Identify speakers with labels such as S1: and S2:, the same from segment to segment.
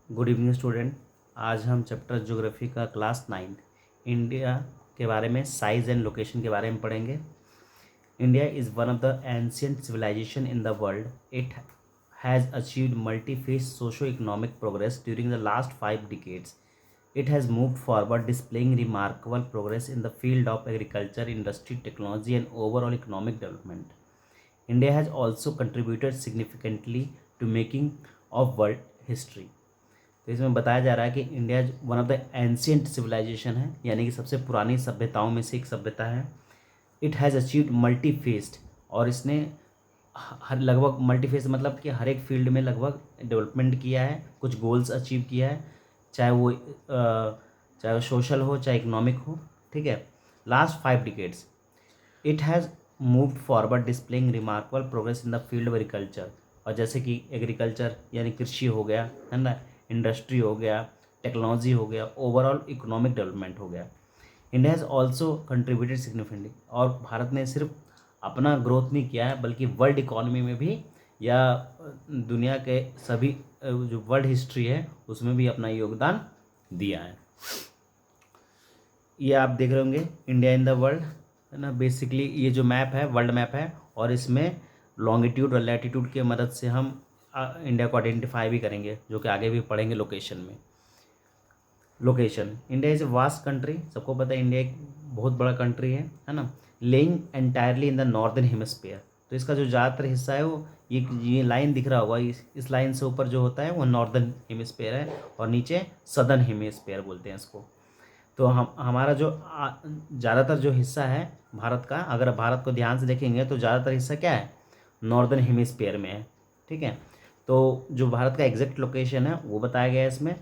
S1: Good evening student. आज हम chapter geography का क्लास 9 इंडिया के बारे में साइज एंड लोकेशन के बारे में पढ़ेंगे। India is one of the ancient civilisation in the world. It has achieved multi phase socio economic progress during the last 5 decades. It has moved forward, displaying remarkable progress in the field of agriculture, industry, technology, and overall economic development. India has also contributed significantly to making of world history. तो इसमें बताया जा रहा है कि India one of the ancient civilisation है, यानी कि सबसे पुरानी सभ्यताओं में से एक सभ्यता है। It has achieved multi faced, और इसने हर लगभग मल्टी फेस मतलब कि हर एक फील्ड में लगभग डेवलपमेंट किया है, कुछ गोल्स अचीव किया है, चाहे वो सोशल हो चाहे इकोनॉमिक हो। ठीक है, last 5 decades it has moved forward, displaying remarkable progress in the field of agriculture. और जैसे कि एग्रीकल्चर यानी कृषि हो गया, है ना, इंडस्ट्री हो गया, टेक्नोलॉजी हो गया, ओवरऑल इकोनॉमिक डेवलपमेंट हो गया। India has also contributed significantly, और भारत ने सिर्फ अपना ग्रोथ नहीं किया है बल्कि वर्ल्ड इकोनॉमी में भी, या दुनिया के सभी जो वर्ल्ड हिस्ट्री है उसमें भी अपना योगदान दिया है। ये आप देख रहे होंगे इंडिया इन द वर्ल्ड, है ना। बेसिकली ये जो मैप है वर्ल्ड मैप है, और इसमें लॉन्गिट्यूड और लैटिट्यूड के मदद से हम इंडिया को आइडेंटिफाई भी करेंगे, जो कि आगे भी पढ़ेंगे लोकेशन में। Location, India is a vast country. सबको पता है इंडिया एक बहुत बड़ा कंट्री है ना। Laying entirely in the northern hemisphere. तो इसका जो ज़्यादातर हिस्सा है वो ये लाइन दिख रहा होगा, इस लाइन से ऊपर जो होता है वो नॉर्दर्न हेमिस्फीयर है, और नीचे सदर्न हेमिस्फीयर बोलते हैं इसको। तो हमारा जो ज़्यादातर जो हिस्सा है भारत का, अगर भारत को ध्यान से देखेंगे तो ज़्यादातर हिस्सा क्या है, नॉर्दर्न हेमिस्फीयर में है। ठीक है, तो जो भारत का एग्जैक्ट लोकेशन है वो बताया गया है इसमें।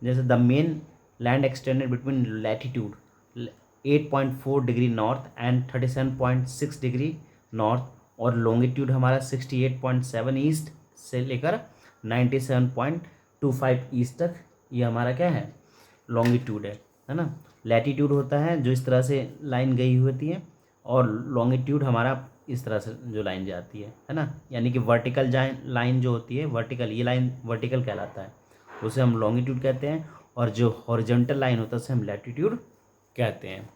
S1: जैसे the main land extended between latitude 8.4 degree north and 37.6 degree north, और लॉन्गिट्यूड हमारा 68.7 ईस्ट से लेकर 97.25 ईस्ट तक, ये हमारा क्या है, लॉन्गिट्यूड है ना। लैटिट्यूड होता है जो इस तरह से लाइन गई होती है, और लॉन्गिट्यूड हमारा इस तरह से जो लाइन जाती है ना, यानी कि वर्टिकल लाइन जो होती है, वर्टिकल, ये लाइन वर्टिकल कहलाता है, उसे हम लॉन्गिट्यूड कहते हैं, और जो हॉरिजॉन्टल लाइन होता है उसे हम लैटिट्यूड कहते हैं।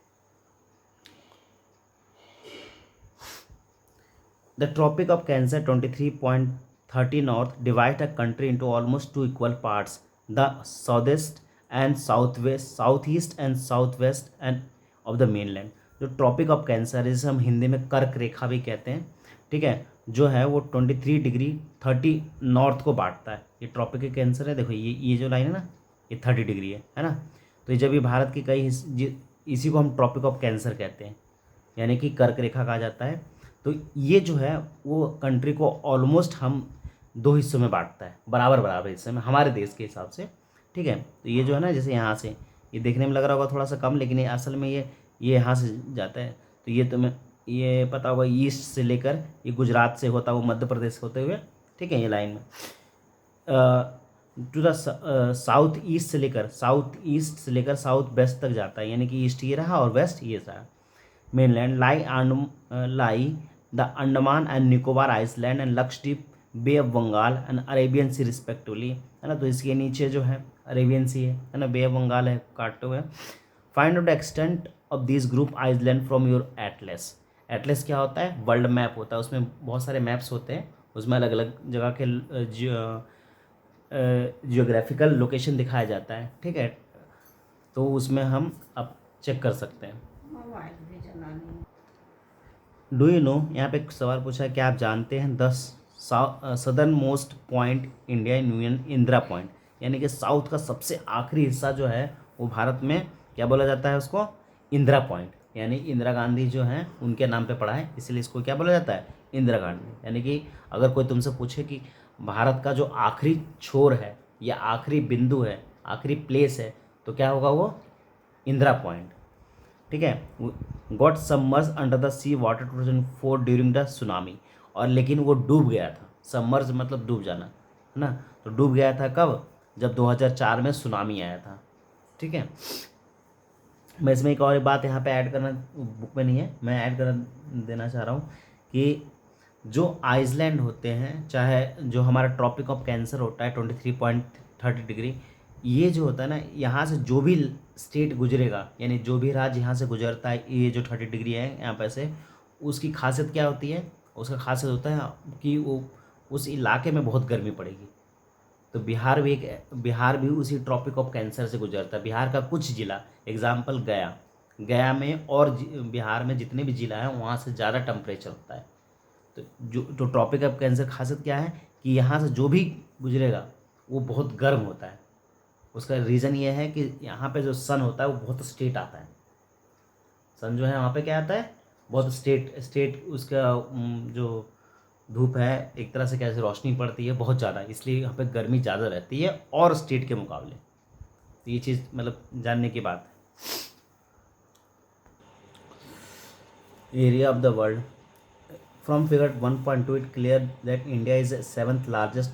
S1: The tropic of cancer 23.30 north divide a country into almost 2 equal parts, the south and south west, south east and south west end of the mainland. जो ट्रॉपिक ऑफ कैंसर, जिसे हम हिंदी में कर्क रेखा भी कहते हैं, ठीक है, जो है वो 23 डिग्री 30 नॉर्थ को बांटता है। ये ट्रॉपिक ऑफ कैंसर है, देखो ये जो लाइन है ना, ये 30 डिग्री है ना। तो जब ये भारत की कई इसी को हम ट्रॉपिक ऑफ कैंसर कहते हैं, यानी कि कर्क रेखा कहा जाता है। तो ये जो है वो कंट्री को ऑलमोस्ट हम 2 हिस्सों में बांटता है, बराबर बराबर हिस्से में, हमारे देश के हिसाब से। ठीक है, तो ये जो है ना, जैसे यहाँ से ये देखने में लग रहा होगा थोड़ा सा कम, लेकिन ये असल में ये यहाँ से जाता है। तो ये तुम्हें ये पता होगा, ईस्ट से लेकर ये गुजरात से होता हुआ मध्य प्रदेश होते हुए, ठीक है, ये लाइन में टू द साउथ ईस्ट से लेकर साउथ वेस्ट तक जाता है, यानी कि ईस्ट ये रहा और वेस्ट ये रहा। Mainland lie the Andaman and Nicobar island and Lakshadweep, bay of Bengal and Arabian sea respectively, है ना। तो इसके नीचे जो है अरेबियन सी है ना, बे ऑफ बंगाल है काटते हुए। Find out the extent of this group island from your atlas. Atlas क्या होता है, वर्ल्ड मैप होता है, उसमें बहुत सारे मैप्स होते हैं, उसमें अलग अलग जगह के जियोग्राफिकल लोकेशन दिखाया जाता है। ठीक है, तो उसमें हम अब चेक कर सकते हैं। डू यू नो, यहाँ पे एक सवाल पूछा है, क्या आप जानते हैं 10 southern most point India in union, Indira point, यानी कि साउथ का सबसे आखिरी हिस्सा जो है वो भारत में क्या बोला जाता है, उसको इंदिरा पॉइंट, यानी इंदिरा गांधी जो हैं उनके नाम पे पड़ा है, इसलिए इसको क्या बोला जाता है, इंदिरा गांधी। यानी कि अगर कोई तुमसे पूछे कि भारत का जो आखिरी छोर है या आखिरी बिंदु है, आखिरी प्लेस है, तो क्या होगा, वो इंदिरा पॉइंट। ठीक है, got submerge under the sea water 2004 during the tsunami, और लेकिन वो डूब गया था। सबमर्ज मतलब डूब जाना, है ना। तो डूब गया था कब, जब 2004 में सुनामी आया था। ठीक है, मैं इसमें एक और बात यहाँ पे ऐड करना, बुक में नहीं है, मैं ऐड कर देना चाह रहा हूँ कि जो आइसलैंड होते हैं, चाहे जो हमारा ट्रॉपिक ऑफ कैंसर होता है 23.30 डिग्री, ये जो होता है ना, यहाँ से जो भी स्टेट गुजरेगा, यानी जो भी राज्य यहाँ से गुजरता है, ये जो 30 डिग्री है यहाँ पर से, उसकी खासियत क्या होती है? उसका खासियत होता है कि वो उस इलाके में बहुत गर्मी पड़ेगी। तो बिहार भी उसी ट्रॉपिक ऑफ कैंसर से गुजरता है। बिहार का कुछ जिला, एग्जाम्पल गया, गया में और बिहार में जितने भी जिला हैं वहाँ से ज़्यादा टेम्परेचर होता है। तो जो ट्रॉपिक ऑफ कैंसर खासियत क्या है कि यहाँ से जो भी गुजरेगा वो बहुत गर्म होता है। उसका रीज़न ये है कि यहाँ पे जो सन होता है वो बहुत स्ट्रेट आता है। सन जो है वहाँ पे क्या आता है, बहुत स्ट्रेट स्ट्रेट उसका जो धूप है एक तरह से कैसे रोशनी पड़ती है बहुत ज़्यादा, इसलिए यहाँ पे गर्मी ज़्यादा रहती है और स्टेट के मुकाबले। तो ये चीज़ मतलब जानने की बात है। Area of the world, from figure 1.2 it clear that India is 7th largest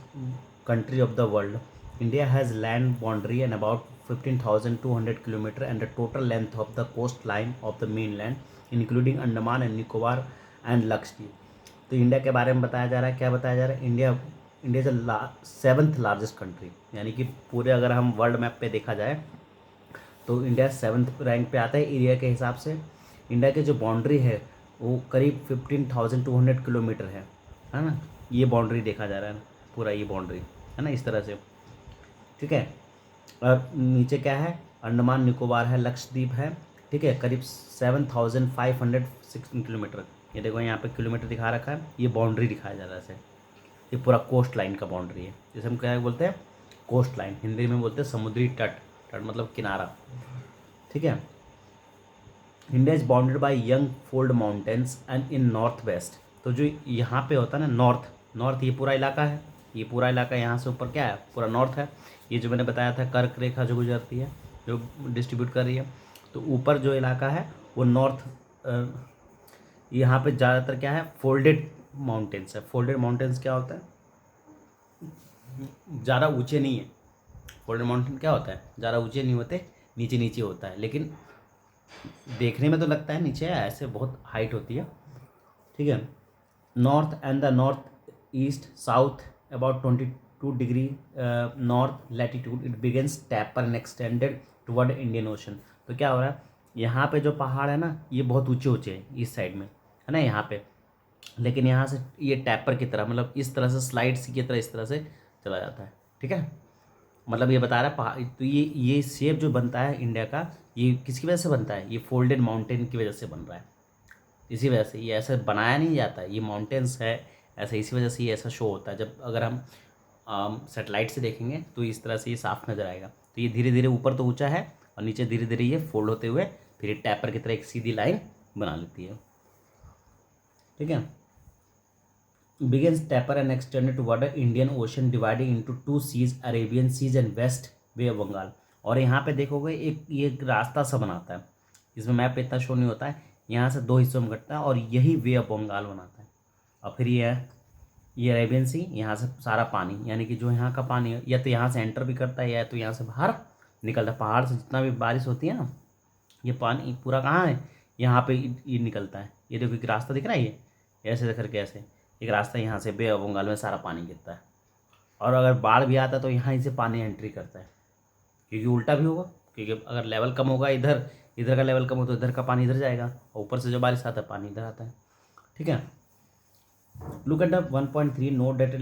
S1: country of the world. India has land boundary and about 15,200 km and the total length of the coastline of the mainland including Andaman and Nicobar and Lakshadweep. तो India के बारे में बताया जा रहा है, क्या बताया जा रहा है? India is 7th largest country, यानी कि पूरे अगर हम वर्ल्ड मैप पे देखा जाए तो इंडिया 7th रैंक पे आता है एरिया के हिसाब से। इंडिया की जो बाउंड्री है वो करीब 15,200 किलोमीटर है ना? ये बाउंड्री देखा जा रहा है पूरा, ये बाउंड्री है ना, इस तरह से, ठीक है। और नीचे क्या है? अंडमान निकोबार है, लक्षद्वीप है, ठीक है, करीब 7,516 किलोमीटर। ये देखो यहाँ पे किलोमीटर दिखा रखा है, ये बाउंड्री दिखाया जा रहा है। ये पूरा कोस्ट लाइन का बाउंड्री है, जैसे हम क्या बोलते हैं कोस्ट लाइन, हिंदी में बोलते हैं समुद्री तट, तट मतलब किनारा, ठीक है। India is bounded by young fold mountains and in north west. तो जो यहाँ पे होता है ना नॉर्थ ये पूरा इलाका है, ये पूरा इलाका यहाँ से ऊपर क्या है, पूरा नॉर्थ है। ये जो मैंने बताया था कर्क रेखा जो गुजरती है, जो डिस्ट्रीब्यूट कर रही है, तो ऊपर जो इलाका है वो नॉर्थ, यहाँ पे ज़्यादातर क्या है फोल्डेड माउंटेन्स है। फोल्डेड माउंटेन्स क्या होता है? ज़्यादा ऊंचे नहीं है। फोल्डेड माउंटेन क्या होता है? ज़्यादा ऊंचे नहीं होते, नीचे नीचे होता है, लेकिन देखने में तो लगता है नीचे है, ऐसे बहुत हाइट होती है, ठीक है। North and the north east south about 22 degree north latitude it begins tapper and extended toward Indian ocean. तो क्या हो रहा है, यहाँ पे जो पहाड़ है ना ये बहुत ऊंचे ऊंचे हैं इस साइड में, है ना, यहाँ पे, लेकिन यहाँ से ये टैपर की तरह, मतलब इस तरह से स्लाइड्स की तरह इस तरह से चला जाता है, ठीक है। मतलब ये बता रहा है पहाड़, तो ये शेप जो बनता है इंडिया का, ये किसकी वजह से बनता है? ये फोल्डेड माउंटेन की वजह से बन रहा है। इसी वजह से ये ऐसे बनाया नहीं जाता, ये माउंटेन्स है ऐसे, इसी वजह से ये ऐसा शो होता है। जब अगर हम सेटेलाइट से देखेंगे तो इस तरह से ये साफ नज़र आएगा। तो ये धीरे धीरे ऊपर तो ऊंचा है और नीचे धीरे धीरे ये फोल्ड होते हुए फिर ये टैपर की तरह एक सीधी लाइन बना लेती है, ठीक है। Begins taper and extended toward the Indian Ocean dividing into two seas, Arabian Seas and West Bay of Bengal। और यहाँ पे देखोगे एक ये रास्ता सा बनाता है, इसमें मैप पे इतना शो नहीं होता है, यहाँ से दो हिस्सों में कटता है और यही वे ऑफ बंगाल बनाता है। और फिर ये अरेबियन सी, यहाँ से सारा पानी, यानी कि जो यहाँ का पानी है या तो यहाँ से एंटर भी करता है या तो यहाँ से बाहर निकलता है। पहाड़ से जितना भी बारिश होती है ना, ये पानी पूरा कहाँ है, यहाँ पे ये निकलता है। ये देखो एक रास्ता दिख रहा है, ये ऐसे करके ऐसे एक रास्ता, यहाँ से बे ऑफ बंगाल में सारा पानी गिरता है। और अगर बाढ़ भी आता है तो यहाँ से पानी एंट्री करता है, क्योंकि उल्टा भी होगा, क्योंकि अगर लेवल कम होगा इधर का लेवल कम हो तो इधर का पानी इधर जाएगा और ऊपर से जो बारिश आता है पानी इधर आता है, ठीक है। Look at the 1.3 note that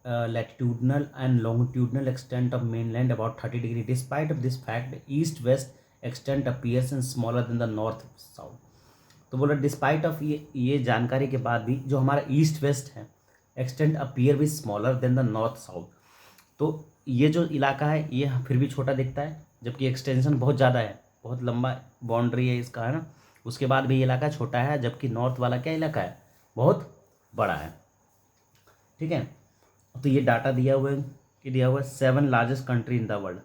S1: latitudinal and longitudinal extent of mainland about 30 degree. Despite of this fact, east west extent appears smaller than the north south. तो बोला डिस्पाइट ऑफ ये जानकारी के बाद भी जो हमारा ईस्ट वेस्ट है एक्सटेंड अपीयर भी smaller than the north south. तो ये जो इलाका है ये फिर भी छोटा दिखता है, जबकि एक्सटेंशन बहुत ज़्यादा है, बहुत लंबा बाउंड्री है इसका, है ना। उसके बाद भी ये इलाका छोटा है, जबकि नॉर्थ वाला क्या इलाका है, बहुत बड़ा है, ठीक है। तो ये डाटा दिया हुआ है कि दिया हुआ है 7 largest country in the world.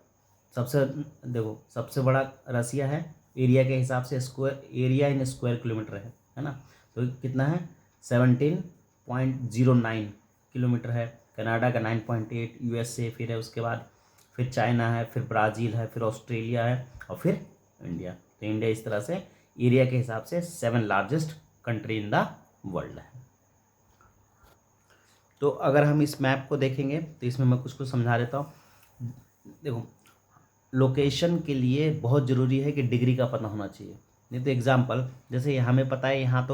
S1: सबसे देखो सबसे बड़ा रसिया है, एरिया के हिसाब से square area in square kilometre है ना। तो कितना है 17.09 किलोमीटर है। कनाडा का 9.8, यूएसए फिर है, उसके बाद फिर चाइना है, फिर ब्राज़ील है, फिर ऑस्ट्रेलिया है और फिर इंडिया। तो इंडिया इस तरह से एरिया के हिसाब से 7 largest country in the world है। तो अगर हम इस मैप को देखेंगे तो इसमें मैं कुछ समझा देता हूँ। देखो लोकेशन के लिए बहुत ज़रूरी है कि डिग्री का पता होना चाहिए। नहीं तो एग्जांपल जैसे हमें पता है यहाँ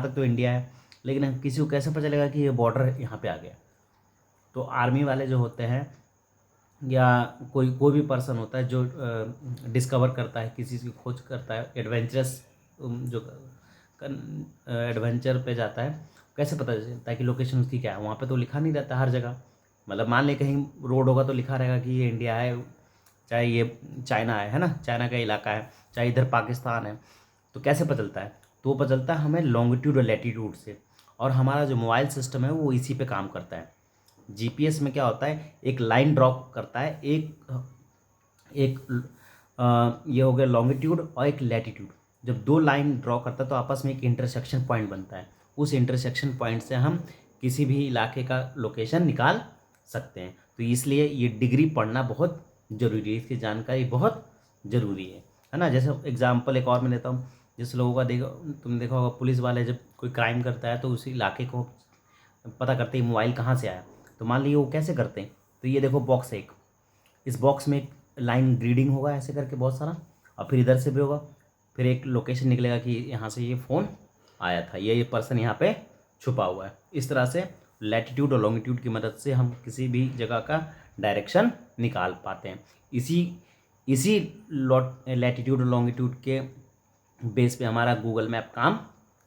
S1: तक तो इंडिया है, लेकिन किसी को कैसे पता चलेगा कि ये बॉर्डर यहाँ पे आ गया। तो आर्मी वाले जो होते हैं या कोई भी पर्सन होता है जो डिस्कवर करता है, किसी चीज़ की खोज करता है, एडवेंचरस जो एडवेंचर पे जाता है, कैसे पता चलता है कि लोकेशन उसकी क्या है? वहाँ पे तो लिखा नहीं रहता हर जगह। मतलब मान लें कहीं रोड होगा तो लिखा रहेगा कि ये इंडिया है, चाहे ये चाइना है ना, चाइना का इलाका है, चाहे इधर पाकिस्तान है। तो कैसे पता चलता है? तो वो पता चलता है हमें लॉन्गिट्यूड और लैटीट्यूड से। और हमारा जो मोबाइल सिस्टम है वो इसी पे काम करता है। जीपीएस में क्या होता है, एक लाइन ड्रॉ करता है, एक ये हो गया लॉन्गिट्यूड और एक लैटीट्यूड। जब दो लाइन ड्रॉ करता है तो आपस में एक इंटरसेक्शन पॉइंट बनता है। उस इंटरसेक्शन पॉइंट से हम किसी भी इलाके का लोकेशन निकाल सकते हैं। तो इसलिए ये डिग्री पढ़ना बहुत ज़रूरी है, इसकी जानकारी बहुत ज़रूरी है ना। जैसे एग्जांपल एक और मैं देता हूँ, जिस लोगों का तुमने देखा होगा, पुलिस वाले जब कोई क्राइम करता है तो उसी इलाके को पता करते हैं मोबाइल कहाँ से आया। तो मान लीजिए वो कैसे करते हैं, तो ये देखो बॉक्स है एक, इस बॉक्स में एक लाइन ग्रीडिंग होगा ऐसे करके बहुत सारा, और फिर इधर से भी होगा, फिर एक लोकेशन निकलेगा कि यहाँ से ये फ़ोन आया था, ये पर्सन यहाँ पे छुपा हुआ है। इस तरह से लैटीट्यूड और लॉन्गिट्यूड की मदद से हम किसी भी जगह का डायरेक्शन निकाल पाते हैं। इसी लैटीट्यूड और लॉन्गिट्यूड के बेस पे हमारा गूगल मैप काम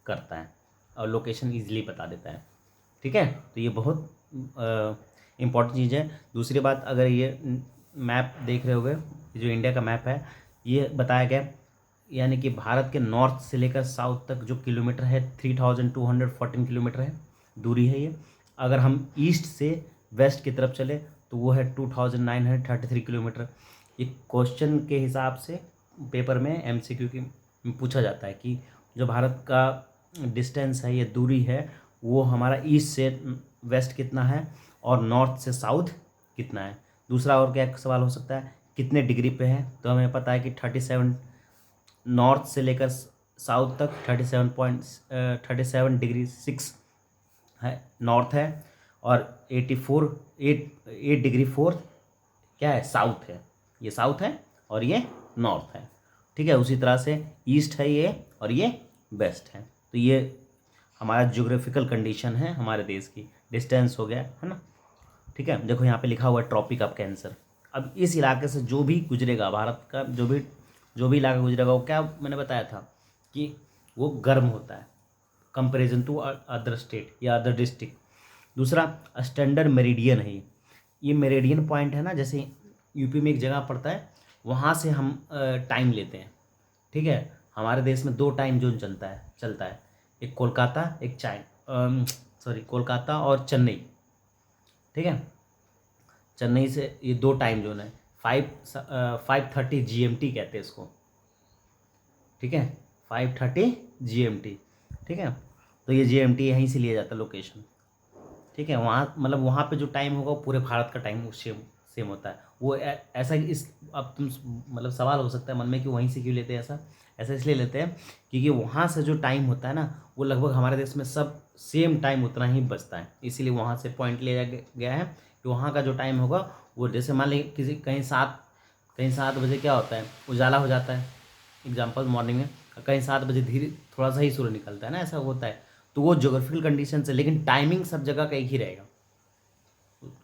S1: करता है और लोकेशन ईजिली बता देता है। ठीक है, तो ये बहुत इम्पॉर्टेंट चीज़ है। दूसरी बात, अगर ये मैप देख रहे होगे, जो इंडिया का मैप है, ये बताया गया यानी कि भारत के नॉर्थ से लेकर साउथ तक जो किलोमीटर है 3214 किलोमीटर है, दूरी है ये। अगर हम ईस्ट से वेस्ट की तरफ चले तो वो है 2933 किलोमीटर। ये क्वेश्चन के हिसाब से पेपर में एमसीक्यू की पूछा जाता है कि जो भारत का डिस्टेंस है, ये दूरी है, वो हमारा ईस्ट से वेस्ट कितना है और नॉर्थ से साउथ कितना है। दूसरा और क्या सवाल हो सकता है, कितने डिग्री पे है? तो हमें पता है कि 37 नॉर्थ से लेकर साउथ तक 37 डिग्री 6 है नॉर्थ है, और 8 डिग्री 4 क्या है, साउथ है। ये साउथ है और ये नॉर्थ है। ठीक है, उसी तरह से ईस्ट है ये और ये वेस्ट है। तो ये हमारा ज्योग्राफिकल कंडीशन है हमारे देश की, डिस्टेंस हो गया है ना। ठीक है, देखो यहाँ पे लिखा हुआ है ट्रॉपिक ऑफ कैंसर। अब इस इलाके से जो भी गुजरेगा, भारत का जो भी इलाका गुजरेगा, वो क्या मैंने बताया था कि वो गर्म होता है कंपेरिजन टू अदर स्टेट या अदर डिस्ट्रिक्ट। दूसरा स्टैंडर्ड मेरिडियन है ये मेरिडियन पॉइंट है ना, जैसे यूपी में एक जगह पड़ता है, वहाँ से हम टाइम लेते हैं। ठीक है, हमारे देश में 2 टाइम जोन चलता है, एक कोलकाता, एक कोलकाता और चेन्नई। ठीक है, चेन्नई से ये 2 टाइम जोन है, 5:30 GMT कहते हैं इसको। ठीक है, 5:30 GMT। ठीक है, तो ये GMT यहीं से लिया जाता है लोकेशन। ठीक है, वहाँ मतलब वहाँ पे जो टाइम होगा वो पूरे भारत का टाइम सेम होता है। वो ऐसा इस अब तुम मतलब सवाल हो सकता है मन में कि वहीं से क्यों लेते हैं ऐसा। ऐसा इसलिए लेते हैं क्योंकि वहाँ से जो टाइम होता है ना, वो लगभग हमारे देश में सब सेम टाइम उतना ही बचता है, इसीलिए वहाँ से पॉइंट लिया गया है कि वहाँ का जो टाइम होगा वो, जैसे मान लीजिए कहीं 7 बजे क्या होता है, उजाला हो जाता है एग्जाम्पल मॉर्निंग में, कहीं 7 बजे धीरे थोड़ा सा ही सूर्य निकलता है ना, ऐसा होता है। तो वो ज्योग्राफिकल कंडीशन से, लेकिन टाइमिंग सब जगह का एक ही रहेगा,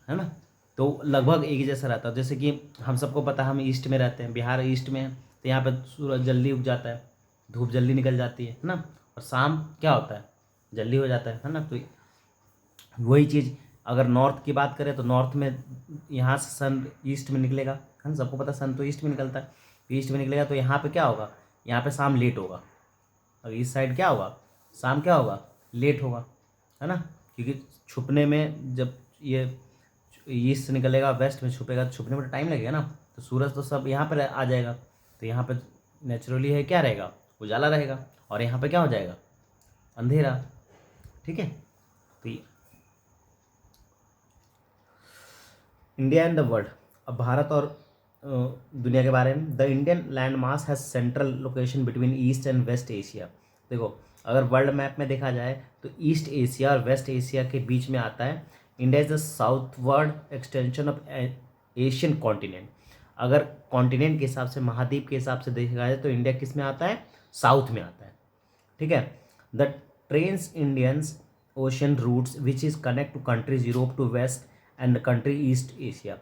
S1: है ना। तो लगभग एक ही जैसा रहता है। जैसे कि हम सबको पता है हम ईस्ट में रहते हैं, बिहार ईस्ट में है, तो यहाँ पे सूरज जल्दी उग जाता है, धूप जल्दी निकल जाती है ना, और शाम क्या होता है, जल्दी हो जाता है ना। तो वही चीज़ अगर नॉर्थ की बात करें तो नॉर्थ में यहाँ से सन ईस्ट में निकलेगा, है ना, सबको पता सन तो ईस्ट में निकलता है। तो ईस्ट में निकलेगा तो यहाँ पे क्या होगा, यहाँ पे शाम लेट होगा, और इस साइड क्या होगा, शाम क्या होगा, लेट होगा, है ना। क्योंकि छुपने में जब ये ईस्ट से निकलेगा वेस्ट में छुपेगा, तो छुपने में टाइम लगेगा ना, तो सूरज तो सब यहाँ पर आ जाएगा, तो यहाँ पे नेचुरली है क्या रहेगा, उजाला रहेगा, और यहाँ पे क्या हो जाएगा, अंधेरा। ठीक है, तो इंडिया एंड द वर्ल्ड। अब भारत और दुनिया के बारे में, the Indian land mass has central location between east and west Asia. देखो, अगर वर्ल्ड मैप में देखा जाए तो ईस्ट एशिया और वेस्ट एशिया के बीच में आता है। India is the southward extension of Asian continent. अगर कॉन्टिनेंट के हिसाब से, महाद्वीप के हिसाब से देखा जाए तो इंडिया किस में आता है, साउथ में आता है। ठीक है। The trans Indians ocean routes which is connect to countries Europe to west and country east Asia.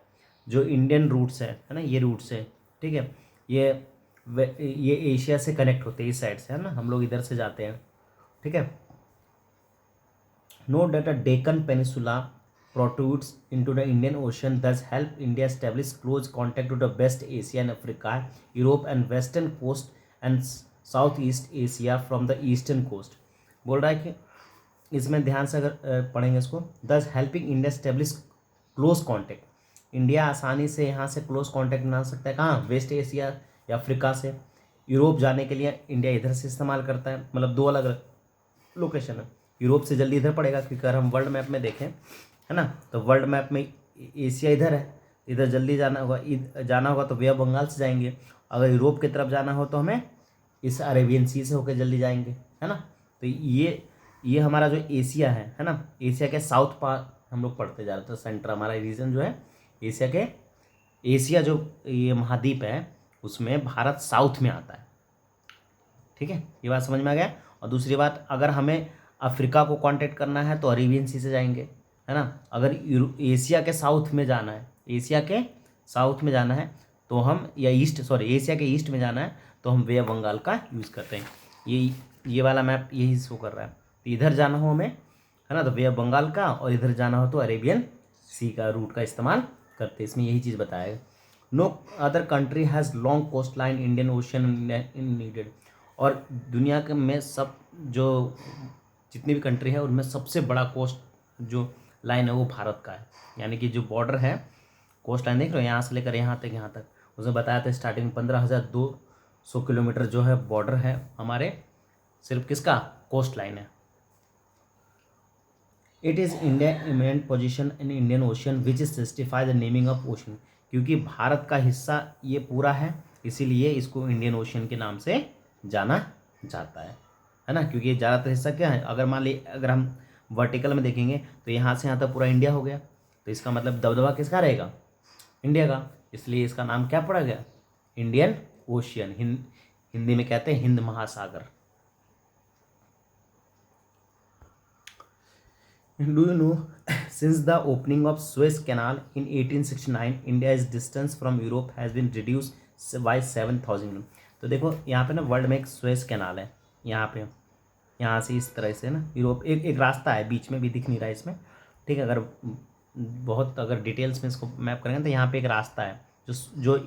S1: जो इंडियन रूट्स है ना, ये रूट्स है, ठीक है, ये एशिया से कनेक्ट होते हैं, इस साइड से, है ना, हम लोग इधर से जाते हैं। ठीक है। Note that the Deccan Peninsula protrudes into the Indian Ocean, thus help India establish close contact with the West Asia and Africa, Europe and Western coast and Southeast Asia from the eastern coast। बोल रहा है कि इसमें ध्यान से अगर पढ़ेंगे इसको, thus helping India establish close contact, India आसानी से यहाँ से क्लोज कॉन्टैक्ट बना सकता है। कहाँ, वेस्ट एशिया या अफ्रीका से। यूरोप जाने के लिए इंडिया इधर से इस्तेमाल करता है, मतलब दो अलग अलग लोकेशन है। यूरोप से जल्दी इधर पड़ेगा, क्योंकि अगर हम वर्ल्ड मैप में देखें, है ना, तो वर्ल्ड मैप में एशिया इधर है, इधर जल्दी जाना होगा तो वे ऑफ बंगाल से जाएंगे। अगर यूरोप की तरफ जाना हो तो हमें इस अरेबियन सी से होकर जल्दी जाएंगे, है ना। तो ये हमारा जो एशिया है ना, एशिया के साउथ पार्ट हम लोग पढ़ते जा रहे थे। सेंटर हमारा रीजन जो है एशिया जो ये महाद्वीप है उसमें भारत साउथ में आता है। ठीक है, ये बात समझ में आ गया। और दूसरी बात, अगर हमें अफ्रीका को कांटेक्ट करना है तो अरेबियन सी से जाएंगे, है ना। अगर एशिया के साउथ में जाना है, एशिया के साउथ में जाना है तो हम, या एशिया के ईस्ट में जाना है तो हम वे ऑफ बंगाल का यूज़ करते हैं। ये वाला मैप यही शो कर रहा है। तो इधर जाना हो हमें, है ना, तो वे ऑफ बंगाल का, और इधर जाना हो तो अरेबियन सी का रूट का इस्तेमाल करते। इसमें यही चीज़ बताया। No other country has long coast line Indian ocean needed. और दुनिया के में सब जो जितनी भी कंट्री है उनमें सबसे बड़ा कोस्ट जो लाइन है वो भारत का है। यानी कि जो बॉर्डर है, कोस्ट लाइन देख रहे हो, यहाँ से लेकर यहाँ तक उसने बताया था स्टार्टिंग में 15,200 किलोमीटर जो है बॉर्डर है हमारे, सिर्फ किसका, कोस्ट लाइन है। It is India eminent position in Indian ocean which is justify the naming of ocean. क्योंकि भारत का हिस्सा ये पूरा है, इसीलिए इसको इंडियन ओशन के नाम से जाना जाता है ना। क्योंकि ज़्यादातर हिस्सा क्या है, अगर मान ली अगर हम वर्टिकल में देखेंगे तो यहाँ से यहाँ तक पूरा इंडिया हो गया, तो इसका मतलब दबदबा किसका रहेगा, इंडिया का। इसलिए इसका नाम क्या पड़ा गया, इंडियन ओशियन। हिंदी में कहते हैं हिंद महासागर। Do you know since the opening of Suez canal in 1869 India's distance from Europe has been reduced by 7,000। तो देखो यहाँ पे ना वर्ल्ड में एक सुएज कैनाल है, यहाँ से इस तरह से ना यूरोप, एक रास्ता है, बीच में भी दिख नहीं रहा है इसमें, ठीक है। अगर डिटेल्स में इसको मैप करेंगे तो यहाँ पे एक रास्ता है जो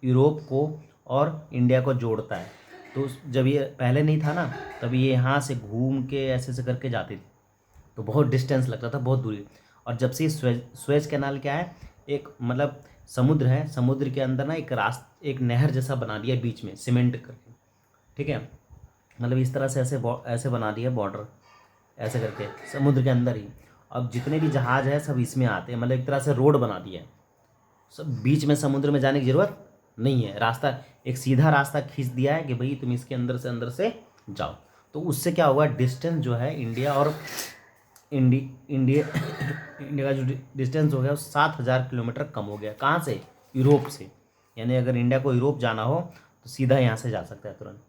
S1: यूरोप को और इंडिया को जोड़ता है। तो जब ये पहले नहीं था ना, तब ये यहाँ से घूम के ऐसे करके जाती थी, तो बहुत डिस्टेंस लगता था, बहुत दूरी। और जब से सुएज कैनाल क्या है, एक मतलब समुद्र है, समुद्र के अंदर ना एक नहर जैसा बना दिया बीच में सीमेंट करके, ठीक है, मतलब इस तरह से ऐसे बना दिया बॉर्डर, ऐसे करके समुद्र के अंदर ही। अब जितने भी जहाज़ है सब इसमें आते हैं, मतलब एक तरह से रोड बना दिया है, सब बीच में समुद्र में जाने की ज़रूरत नहीं है। रास्ता, एक सीधा रास्ता खींच दिया है कि भाई तुम इसके अंदर से जाओ। तो उससे क्या हुआ, डिस्टेंस जो है इंडिया और इंडिया का जो डिस्टेंस हो गया वो 7,000 किलोमीटर कम हो गया। कहाँ से, यूरोप से। यानी अगर इंडिया को यूरोप जाना हो तो सीधा यहाँ से जा सकता है तुरंत।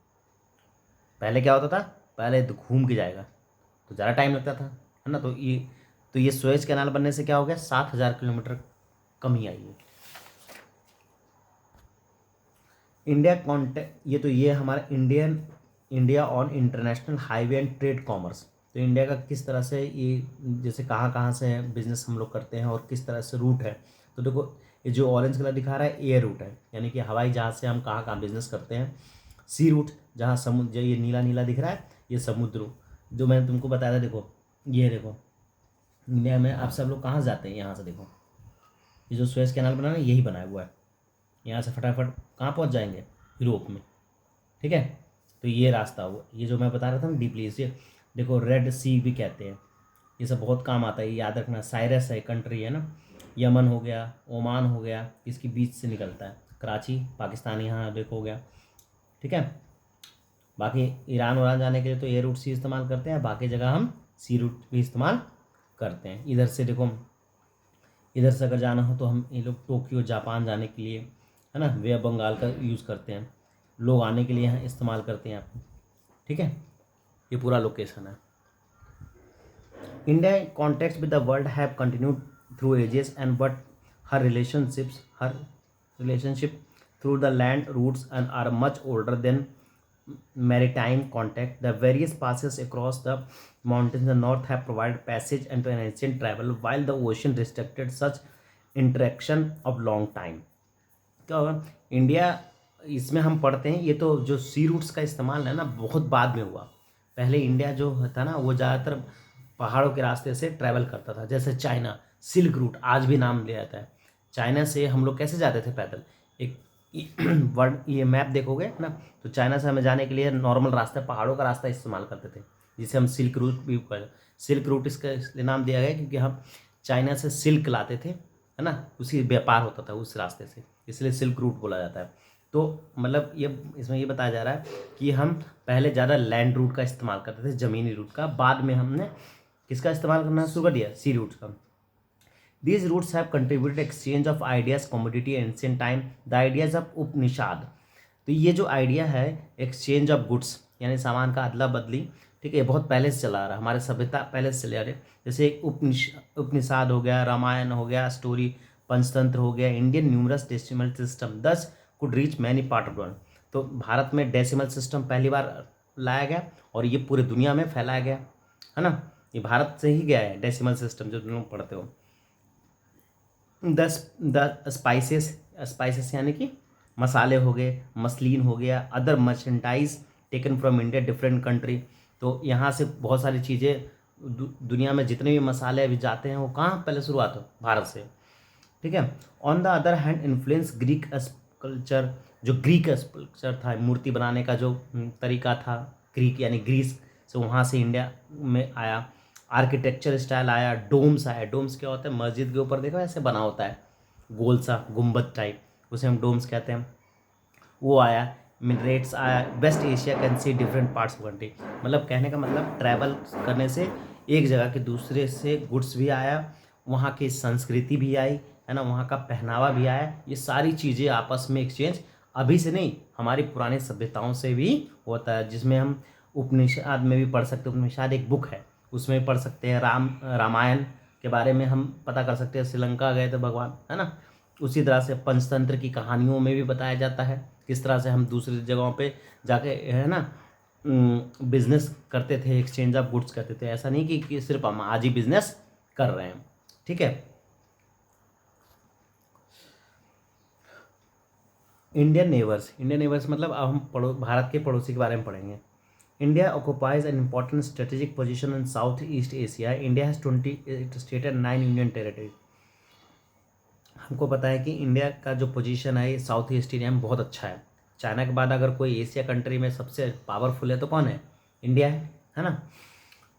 S1: पहले क्या होता था, पहले तो घूम के जाएगा तो ज़्यादा टाइम लगता था, है ना। तो ये सुएज कैनाल बनने से क्या हो गया, 7,000 किलोमीटर कम ही आई है। इंडिया कॉन्टेक्ट, ये हमारा India on international highway and trade commerce. तो इंडिया का किस तरह से ये, जैसे कहाँ से बिजनेस हम लोग करते हैं और किस तरह से रूट है। तो देखो ये जो ऑरेंज कलर दिखा रहा है एयर रूट है, यानी कि हवाई जहाज़ से हम कहाँ बिजनेस करते हैं। सी रूट, जहाँ समुद्र, ये नीला नीला दिख रहा है, ये समुद्र जो मैंने तुमको बताया था। देखो ये देखो, इंडिया में आप सब लोग कहाँ जाते हैं, यहाँ से देखो, ये जो सुएज कैनाल बना है यही बनाया हुआ है, यहाँ से फटाफट कहाँ पहुँच जाएंगे, यूरोप में, ठीक है। तो ये रास्ता हुआ, ये जो मैं बता रहा था ना डीपली, इसे देखो रेड सी भी कहते हैं। ये सब बहुत काम आता है, ये याद रखना। साइरस है कंट्री, है ना, यमन हो गया, ओमान हो गया, इसके बीच से निकलता है। कराची पाकिस्तान यहाँ देखो हो गया, ठीक है। बाकी ईरान जाने के लिए तो एयर रूट सी इस्तेमाल करते हैं, बाकी जगह हम सी रूट भी इस्तेमाल करते हैं। इधर से देखो, इधर से अगर जाना हो तो हम ये लोग टोक्यो जापान जाने के लिए, है ना, वे ऑफ बंगाल का यूज़ करते हैं, लोग आने के लिए यहाँ इस्तेमाल करते हैं आप। ठीक है, ये पूरा लोकेशन है। India contact with the world have continued through ages and but her relationship through the land routes and are much older than maritime contact. The various passes across the mountains in the north have provided passage into an ancient travel, while the ocean restricted such interaction of long time. तो India इसमें हम पढ़ते हैं, ये तो जो sea routes का इस्तेमाल है ना बहुत बाद में हुआ। पहले इंडिया जो था ना वो ज़्यादातर पहाड़ों के रास्ते से ट्रैवल करता था, जैसे चाइना सिल्क रूट आज भी नाम लिया जाता है। चाइना से हम लोग कैसे जाते थे पैदल, एक वर्ल्ड ये मैप देखोगे ना तो चाइना से हमें जाने के लिए नॉर्मल रास्ता पहाड़ों का रास्ता इस्तेमाल करते थे, जिसे हम सिल्क रूट भी कहते। सिल्क रूट इसका इसलिए नाम दिया गया क्योंकि हम चाइना से सिल्क लाते थे, है ना, उसी व्यापार होता था उस रास्ते से, इसलिए सिल्क रूट बोला जाता है। तो मतलब ये इसमें ये बताया जा रहा है कि हम पहले ज़्यादा लैंड रूट का इस्तेमाल करते थे, ज़मीनी रूट का, बाद में हमने किसका इस्तेमाल करना शुरू कर दिया, सी रूट्स का। These routes have contributed exchange of ideas, commodity, ancient time, the ideas of उपनिषाद। तो ये जो आइडिया है एक्सचेंज ऑफ गुड्स यानी सामान का अदला बदली, ठीक है, ये बहुत पहले से चला आ रहा है, हमारे सभ्यता पहले से चले आ रहे। जैसे उपनिषाद हो गया, रामायण हो गया, स्टोरी पंचतंत्र हो गया, इंडियन न्यूमरस डेसिमल सिस्टम दस could reach many part of world. तो भारत में डेसिमल सिस्टम पहली बार लाया गया और ये पूरे दुनिया में फैलाया गया, है ना, ये भारत से ही गया है डेसिमल सिस्टम जो तुम लोग पढ़ते हो। द स्पाइसेस यानी कि मसाले हो गए, मसलिन हो गया, other merchandise taken from India different country. तो यहाँ से बहुत सारी चीज़ें दुनिया में जितने भी मसाले अभी जाते हैं वो कहाँ पहले शुरुआत हो, भारत से। ठीक है। On the other hand influence Greek culture, जो ग्रीक कल्चर था मूर्ति बनाने का जो तरीका था, ग्रीक यानी ग्रीस से वहाँ से इंडिया में आया। आर्किटेक्चर स्टाइल आया, डोम्स आया। डोम्स क्या होता है, मस्जिद के ऊपर देखो ऐसे बना होता है गोल सा गुम्बद टाइप, उसे हम डोम्स कहते हैं, वो आया। मिनरेट्स आया। West Asia can see different parts of country, मतलब कहने का मतलब ट्रैवल करने से एक जगह के दूसरे से गुड्स भी आया, वहाँ की संस्कृति भी आई, है ना, वहाँ का पहनावा भी आया। ये सारी चीज़ें आपस में एक्सचेंज अभी से नहीं, हमारी पुरानी सभ्यताओं से भी होता है, जिसमें हम उपनिषद में भी पढ़ सकते हैं। उपनिषद एक बुक है, उसमें पढ़ सकते हैं। रामायण के बारे में हम पता कर सकते हैं, श्रीलंका गए थे भगवान, है ना। उसी तरह से पंचतंत्र की कहानियों में भी बताया जाता है किस तरह से हम दूसरी जगहों पे जाके, है ना, बिजनेस करते थे, एक्सचेंज ऑफ गुड्स करते थे। ऐसा नहीं कि सिर्फ हम आज ही बिजनेस कर रहे हैं। ठीक है। इंडियन नेबर्स मतलब अब हम भारत के पड़ोसी के बारे में पढ़ेंगे। India occupies an important strategic position in south east Asia. India has 28 state and 9 union territory. हमको पता है कि इंडिया का जो पोजीशन है ये साउथ ईस्ट एशिया में बहुत अच्छा है। चाइना के बाद अगर कोई एशिया कंट्री में सबसे पावरफुल है तो कौन है, इंडिया है ना।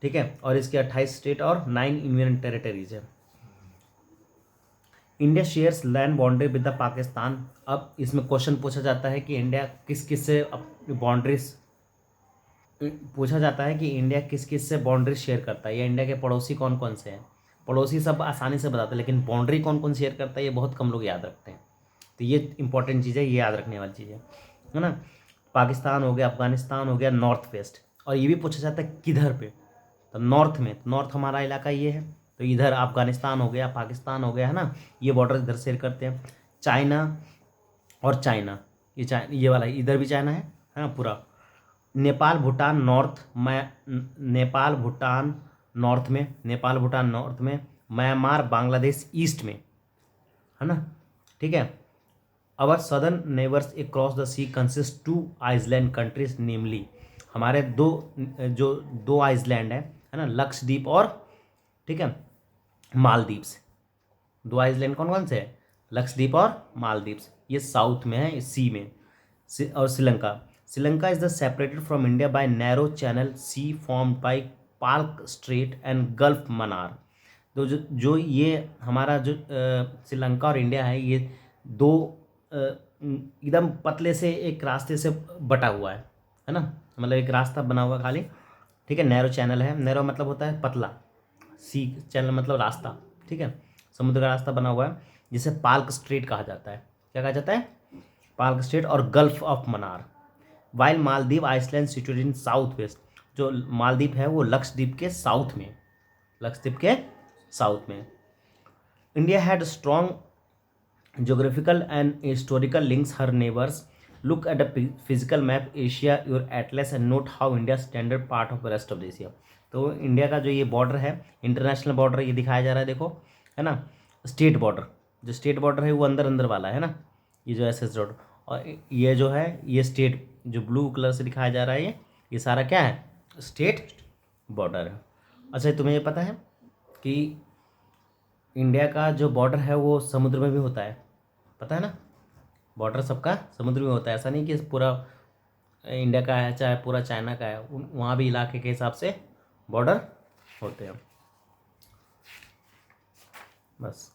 S1: ठीक है। और इसके 28 स्टेट और 9 यूनियन टेरिटरीज है। India shares land boundary with the Pakistan. अब इसमें क्वेश्चन पूछा जाता है कि इंडिया किस किस से बाउंड्रीज पूछा जाता है कि इंडिया किस किस से बाउंड्री शेयर करता है या इंडिया के पड़ोसी कौन कौन से हैं। पड़ोसी सब आसानी से बताते हैं, लेकिन बाउंड्री कौन कौन शेयर करता है ये बहुत कम लोग याद रखते हैं। तो ये इंपॉर्टेंट चीज़ है, ये याद रखने वाली चीज़ है ना। पाकिस्तान हो गया, अफगानिस्तान हो गया, नॉर्थ वेस्ट। और ये भी पूछा जाता है किधर पे, तो नॉर्थ में, तो नॉर्थ हमारा इलाका ये है, तो इधर अफगानिस्तान हो गया, पाकिस्तान हो गया, है ना, ये बॉर्डर इधर शेयर करते हैं। चाइना और चाइना, ये वाला इधर भी चाइना है ना पूरा। नेपाल भूटान नॉर्थ में, नेपाल भूटान नॉर्थ में, नेपाल भूटान नॉर्थ में, म्यांमार बांग्लादेश ईस्ट में, है ना। ठीक है। Our southern neighbours across the sea consist 2 island countries, namely हमारे दो आइसलैंड है ना, लक्षद्वीप और, ठीक है, मालदीव्स। 2 आइसलैंड कौन कौन से है, लक्षद्वीप और मालदीव्स। ये साउथ में है, सी में। और Sri Lanka is the separated from India by narrow channel sea formed by Palk strait and gulf Mannar. तो जो ये हमारा जो श्रीलंका और इंडिया है, ये दो एकदम पतले से एक रास्ते से बटा हुआ है ना, मतलब एक रास्ता बना हुआ खाली। ठीक है। नैरो चैनल है, नैरो मतलब होता है पतला, सी चैनल मतलब रास्ता। ठीक है। समुद्र का रास्ता बना हुआ है जिसे पार्क स्ट्रेट कहा जाता है। क्या कहा जाता है, पाक स्टेट और gulf of Mannar. While Maldives island situated in south west, जो मालदीव है वो लक्षद्वीप के साउथ में, लक्षद्वीप के साउथ में। India had strong geographical and historical links her neighbors. Look at the physical map Asia your atlas and note how India standard part of the rest of the Asia। तो India का जो ये border है, international border ये दिखाया जा रहा है, देखो है ना, स्टेट बॉर्डर, जो स्टेट बॉर्डर है वो अंदर अंदर वाला है ना, ये जो एस एस डॉट, और ये जो है ये स्टेट जो ब्लू कलर से दिखाया जा रहा है ये सारा क्या है, स्टेट बॉर्डर है। अच्छा तुम्हें ये पता है कि इंडिया का जो बॉर्डर है वो समुद्र में भी होता है, पता है ना, बॉर्डर सबका समुद्र में होता है, ऐसा नहीं कि पूरा इंडिया का है चाहे पूरा चाइना का है, वहाँ भी इलाके के हिसाब से बॉर्डर होते हैं। बस।